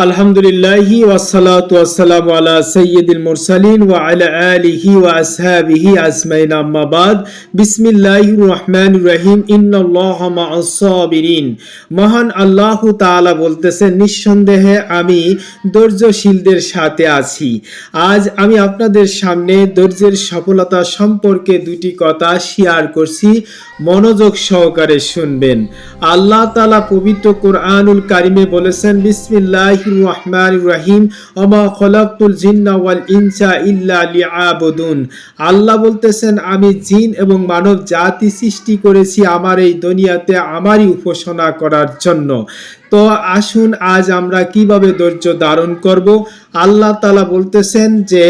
আলহামদুলিল্লাহি ওয়াসসালাতু ওয়াসসালামু আলা সাইয়্যিদিল মুরসালিন ওয়া আলা আলিহি ওয়া আসহাবিহি আজমাইন আম্মা বাদ। বিসমিল্লাহির রহমানির রহিম। ইন্নাল্লাহা মা'আস সাবিরিন। মহান আল্লাহ তাআলা বলতেছেন, নিঃসন্দেহে আমি ধৈর্যশীলদের সাথে আছি। আজ আমি আপনাদের সামনে ধৈর্যের সফলতা সম্পর্কে দুটি কথা শেয়ার করছি, মনোযোগ সহকারে শুনবেন। আল্লাহ তাআলা পবিত্র কোরআনুল কারিমে বলেছেন, বিসমিল্লাহির রহমানির রহিম, ওমা খলাকতুল জিন্না ওয়াল ইনসা ইল্লা লিয়াবুদুন। আল্লাহ বলতেছেন, আমি জিন এবং মানব জাতি সৃষ্টি করেছি আমার এই দুনিয়াতে আমারই উপাসনা করার জন্য। তো আসুন আজ আমরা কিভাবে ধৈর্য ধারণ করব। আল্লাহ তাআলা বলতেছেন যে,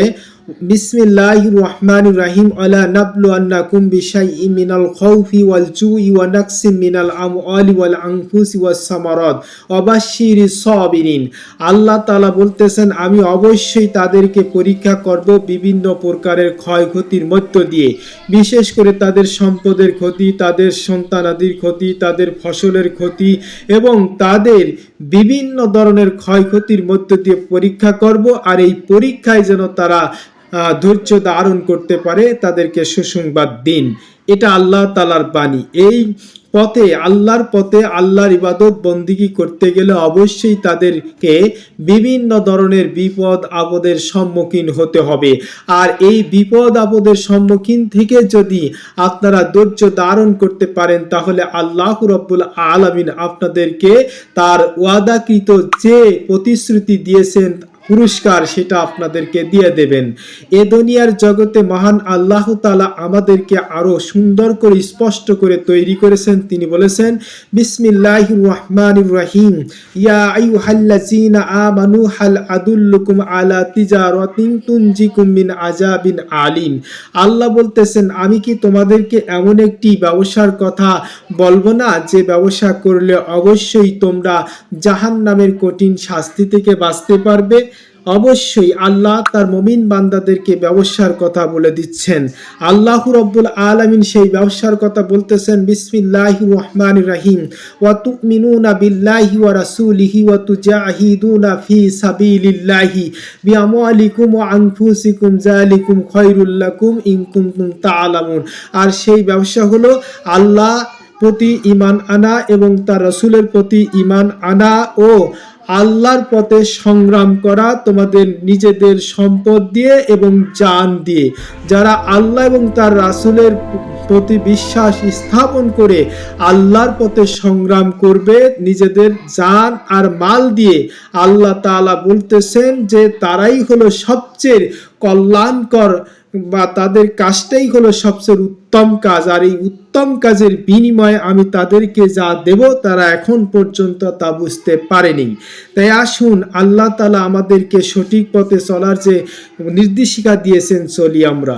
বিসমিল্লাহির রহমানির রহিম, আলা নাবলু আন্নাকুম বিশাইইম মিনাল খাউফি ওয়াল জুই ওয়া নাকসিম মিনাল আমওয়ালি ওয়াল আনফুসি ওয়াস সামারাত ওয়া বাশশিরিস সাবিরিন। আল্লাহ তাআলা বলতেছেন, আমি অবশ্যই তাদেরকে পরীক্ষা করব বিভিন্ন প্রকারের ক্ষয়ক্ষতির মধ্য দিয়ে, বিশেষ করে তাদের সম্পদের ক্ষতি, তাদের সন্তানাদির ক্ষতি, তাদের ফসলের ক্ষতি এবং তাদের বিভিন্ন ধরনের ক্ষয়ক্ষতির মধ্য দিয়ে পরীক্ষা করব। আর এই পরীক্ষায় যেন তারা ধৈর্য ধারণ করতে পারে, তাদেরকে সুসংবাদ দিন। এটা আল্লাহ তাআলার বাণী। এই পথে, আল্লাহর পথে, আল্লাহর ইবাদত বন্দিগি করতে গেলে অবশ্যই তাদেরকে বিভিন্ন ধরনের বিপদ আপদের সম্মুখীন হতে হবে। আর এই বিপদ আপদের সম্মুখীন থেকে যদি আপনারা ধৈর্য ধারণ করতে পারেন, তাহলে আল্লাহ রাব্বুল আলামিন আপনাদেরকে তার ওয়াদাকৃত যে প্রতিশ্রুতি দিয়েছেন পুরস্কার, সেটা আপনাদেরকে দিয়ে দেবেন। এ দুনিয়ার জগতে মহান আল্লাহ তাআলা আমাদেরকে আরো সুন্দর করে স্পষ্ট করে তৈরি করেছেন। তিনি বলেছেন, বিসমিল্লাহির রহমানির রহিম, ইয়া আইয়ুহাল্লাযীনা আমানু হাল আদুল্লুকুম আলা তিজারাতিন তুনজিকুম মিন আযাবিন আলিম। আল্লাহ বলতেছেন, আমি কি তোমাদেরকে এমন একটি ব্যবসার কথা বলবো না, যে ব্যবসা করলে অবশ্যই তোমরা জাহান্নামের কঠিন শাস্তি থেকে বাঁচতে পারবে। অবশ্যই আল্লাহ তার মুমিন বান্দাদেরকে ব্যবসার কথা বলে দিচ্ছেন। আল্লাহ রাব্বুল আলামিন সেই ব্যবসার কথা বলতেছেন, বিসমিল্লাহির রহমানির রহিম, ওয়া তুমিনুনা বিল্লাহি ওয়া রাসূলিহি ওয়া তুজাহিদুনা ফি সাবিলিল্লাহি বিআমওয়ালিকুম ওয়া আনফুসিকুম যালিকুম খায়রুল লাকুম ইন কুনতুম তা'লামুন। আর সেই ব্যবসা হলো আল্লাহ প্রতি ঈমান আনা এবং তার রাসূলের প্রতি ঈমান আনা ও আল্লাহর পথে সংগ্রাম করা, তোমাদের নিজেদের সম্পদ দিয়ে এবং জান দিয়ে। যারা আল্লাহ এবং তার রাসূলের প্রতি বিশ্বাস স্থাপন করে আল্লাহর পথে সংগ্রাম করবে নিজেদের জান আর মাল দিয়ে, আল্লাহ তাআলা বলতেছেন যে তারাই হলো সবচেয়ে কল্যাণকর, বা তাদের কাজটাই হলো সবচেয়ে উত্তম কাজ। আর এই উত্তম কাজের বিনিময়ে আমি তাদেরকে যা দেব, তারা এখন পর্যন্ত তা বুঝতে পারেনি। তাই আসুন আল্লাহ তাআলা আমাদেরকে সঠিক পথে চলার যে নির্দেশিকা দিয়েছেন, চলি আমরা।